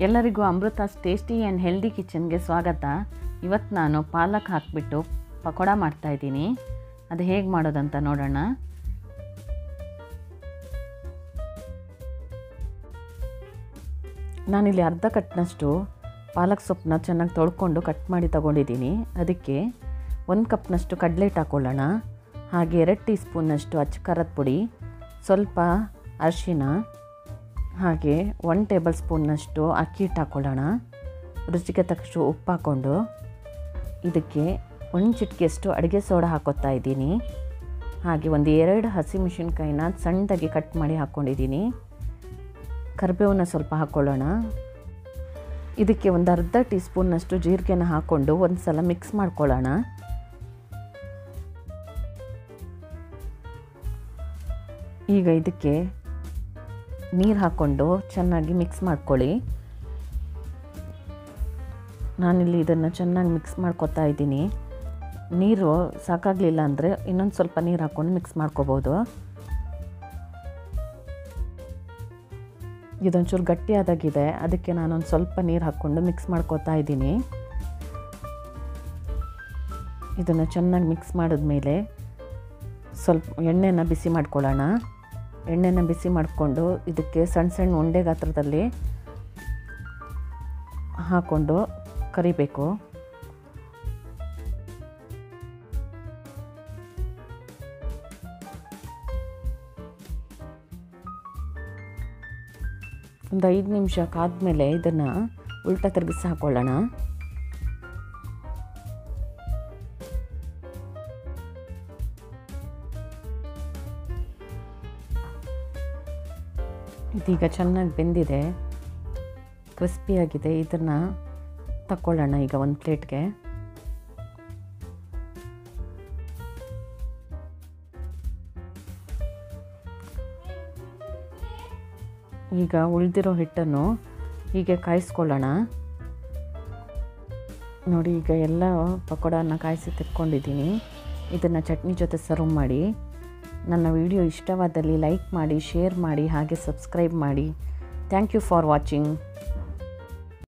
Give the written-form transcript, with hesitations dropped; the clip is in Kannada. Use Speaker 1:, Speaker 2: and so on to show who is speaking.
Speaker 1: ಎಲ್ಲರಿಗೂ ಅಮೃತಾಸ್ ಟೇಸ್ಟಿ ಆ್ಯಂಡ್ ಹೆಲ್ದಿ ಕಿಚನ್ಗೆ ಸ್ವಾಗತ. ಇವತ್ತು ನಾನು ಪಾಲಕ್ ಹಾಕಿಬಿಟ್ಟು ಪಕೋಡ ಮಾಡ್ತಾಯಿದ್ದೀನಿ. ಅದು ಹೇಗೆ ಮಾಡೋದಂತ ನೋಡೋಣ. ನಾನಿಲ್ಲಿ ಅರ್ಧ ಕಟ್ನಷ್ಟು ಪಾಲಕ್ ಸೊಪ್ಪನ್ನ ಚೆನ್ನಾಗಿ ತೊಳ್ಕೊಂಡು ಕಟ್ ಮಾಡಿ ತಗೊಂಡಿದ್ದೀನಿ. ಅದಕ್ಕೆ 1 ಕಪ್ನಷ್ಟು ಕಡಲೆ ಹಿಟ್ಟು ಹಾಕ್ಕೊಳ್ಳೋಣ. ಹಾಗೆ 2 ಟೀ ಸ್ಪೂನ್ನಷ್ಟು ಅಚ್ಚ ಖಾರದ ಪುಡಿ, ಸ್ವಲ್ಪ ಅರಿಶಿನ, ಹಾಗೆ 1 ಟೇಬಲ್ ಸ್ಪೂನ್ನಷ್ಟು ಅಕ್ಕಿ ಹಿಟ್ಟು ಹಾಕ್ಕೊಳ್ಳೋಣ. ರುಚಿಗೆ ತಕ್ಕಷ್ಟು ಉಪ್ಪು ಹಾಕ್ಕೊಂಡು ಇದಕ್ಕೆ 1 ಚಿಟಿಕೆಯಷ್ಟು ಅಡುಗೆ ಸೋಡಾ ಹಾಕೋತಾ ಇದ್ದೀನಿ. ಹಾಗೆ 2 ಹಸಿಮೆಣಸಿನ್ಕಾಯಿನ ಸಣ್ಣದಾಗಿ ಕಟ್ ಮಾಡಿ ಹಾಕ್ಕೊಂಡಿದ್ದೀನಿ. ಕರಿಬೇವನ್ನ ಸ್ವಲ್ಪ ಹಾಕ್ಕೊಳ್ಳೋಣ. ಇದಕ್ಕೆ ಅರ್ಧ ಟೀ ಸ್ಪೂನ್ನಷ್ಟು ಜೀರಿಗೆನ ಹಾಕ್ಕೊಂಡು ಒಂದು ಸಲ ಮಿಕ್ಸ್ ಮಾಡ್ಕೊಳ್ಳೋಣ. ಈಗ ಇದಕ್ಕೆ ನೀರು ಹಾಕ್ಕೊಂಡು ಚೆನ್ನಾಗಿ ಮಿಕ್ಸ್ ಮಾಡ್ಕೊಳ್ಳಿ. ನಾನಿಲ್ಲಿ ಇದನ್ನು ಚೆನ್ನಾಗಿ ಮಿಕ್ಸ್ ಮಾಡ್ಕೊತಾ ಇದ್ದೀನಿ. ನೀರು ಸಾಕಾಗಲಿಲ್ಲ ಅಂದರೆ ಇನ್ನೊಂದು ಸ್ವಲ್ಪ ನೀರು ಹಾಕ್ಕೊಂಡು ಮಿಕ್ಸ್ ಮಾಡ್ಕೋಬೋದು. ಇದೊಂಚೂರು ಗಟ್ಟಿಯಾದಾಗಿದೆ, ಅದಕ್ಕೆ ನಾನೊಂದು ಸ್ವಲ್ಪ ನೀರು ಹಾಕ್ಕೊಂಡು ಮಿಕ್ಸ್ ಮಾಡ್ಕೊತಾ ಇದ್ದೀನಿ. ಇದನ್ನು ಚೆನ್ನಾಗಿ ಮಿಕ್ಸ್ ಮಾಡಿದ್ಮೇಲೆ ಸ್ವಲ್ಪ ಎಣ್ಣೆನ ಬಿಸಿ ಮಾಡ್ಕೊಳ್ಳೋಣ. ಎಣ್ಣೆನ ಬಿಸಿ ಮಾಡಿಕೊಂಡು ಇದಕ್ಕೆ ಸಣ್ಣ ಸಣ್ಣ ಉಂಡೆ ಗಾತ್ರದಲ್ಲಿ ಹಾಕ್ಕೊಂಡು ಕರಿಬೇಕು. ಒಂದು 5 ನಿಮಿಷ ಕಾದ್ಮೇಲೆ ಇದನ್ನು ಉಲ್ಟಾ ತಿರುಗಿಸಿ ಹಾಕ್ಕೊಳ್ಳೋಣ. ಇದೀಗ ಚೆನ್ನಾಗಿ ಬೆಂದಿದೆ, ಕ್ರಿಸ್ಪಿಯಾಗಿದೆ. ಇದನ್ನು ತಕ್ಕೊಳ್ಳೋಣ ಈಗ ಒಂದು ಪ್ಲೇಟ್ಗೆ. ಈಗ ಉಳಿದಿರೋ ಹಿಟ್ಟನ್ನು ಹೀಗೆ ಕಾಯಿಸ್ಕೊಳ್ಳೋಣ. ನೋಡಿ, ಈಗ ಎಲ್ಲ ಪಕೋಡನ ಕಾಯಿಸಿ ತೆಕ್ಕೊಂಡಿದ್ದೀನಿ. ಇದನ್ನು ಚಟ್ನಿ ಜೊತೆ ಸರ್ವ್ ಮಾಡಿ. ನನ್ನ ವಿಡಿಯೋ ಇಷ್ಟವಾದಲ್ಲಿ ಲೈಕ್ ಮಾಡಿ, ಶೇರ್ ಮಾಡಿ, ಹಾಗೆ ಸಬ್ಸ್ಕ್ರೈಬ್ ಮಾಡಿ. Thank you for watching.